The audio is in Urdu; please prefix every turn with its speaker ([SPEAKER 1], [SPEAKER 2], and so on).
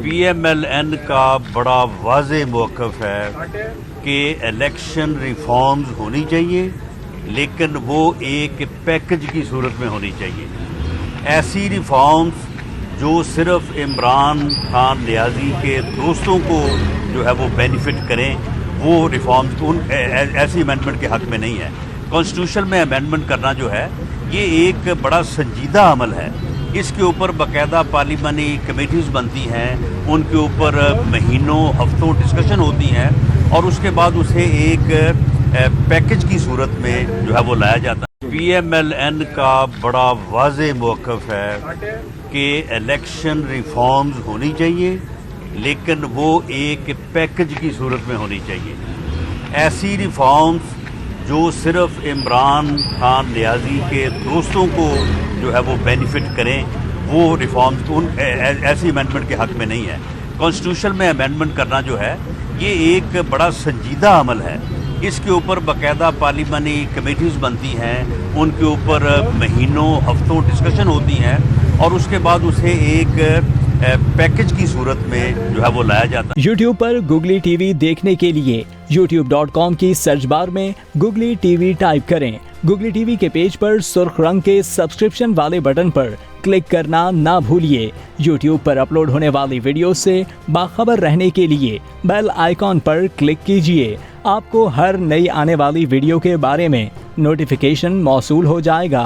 [SPEAKER 1] پی ایم ایل این کا بڑا واضح موقف ہے کہ الیکشن ریفارمز ہونی چاہیے، لیکن وہ ایک پیکج کی صورت میں ہونی چاہیے۔ ایسی ریفارمز جو صرف عمران خان نیازی کے دوستوں کو جو ہے وہ بینیفٹ کریں، وہ ریفارمز ایسی امینڈمنٹ کے حق میں نہیں ہے۔ کانسٹیٹیوشن میں امینڈمنٹ کرنا جو ہے یہ ایک بڑا سنجیدہ عمل ہے۔ اس کے اوپر باقاعدہ پارلیمانی کمیٹیز بنتی ہیں، ان کے اوپر مہینوں ہفتوں ڈسکشن ہوتی ہیں، اور اس کے بعد اسے ایک پیکج کی صورت میں جو ہے وہ لایا جاتا ہے۔ پی ایم ایل این کا بڑا واضح موقف ہے کہ الیکشن ریفارمز ہونی چاہیے، لیکن وہ ایک پیکج کی صورت میں ہونی چاہیے۔ ایسی ریفارمز جو صرف عمران خان نیازی کے دوستوں کو جو ہے وہ بینیفٹ کریں، وہ ریفارمز ایسی امینڈمنٹ کے حق میں نہیں ہے۔ کانسٹیٹیوشن میں امینڈمنٹ کرنا جو ہے یہ ایک بڑا سنجیدہ عمل ہے۔ اس کے اوپر باقاعدہ پارلیمانی کمیٹیز بنتی ہیں، ان کے اوپر مہینوں ہفتوں ڈسکشن ہوتی ہیں، اور اس کے بعد اسے ایک پیکج کی صورت میں جو ہے وہ لایا جاتا ہے۔
[SPEAKER 2] یوٹیوب پر گوگلی ٹی وی دیکھنے کے لیے youtube.com کی سرچ بار میں گوگلی ٹی وی ٹائپ کریں۔ گوگلی ٹی وی کے پیج پر سرخ رنگ کے سبسکرپشن والے بٹن پر کلک کرنا نہ بھولیے۔ یوٹیوب پر اپلوڈ ہونے والی ویڈیو سے باخبر رہنے کے لیے بیل آئیکن پر کلک کیجیے۔ آپ کو ہر نئی آنے والی ویڈیو کے بارے میں نوٹیفیکیشن موصول ہو جائے گا۔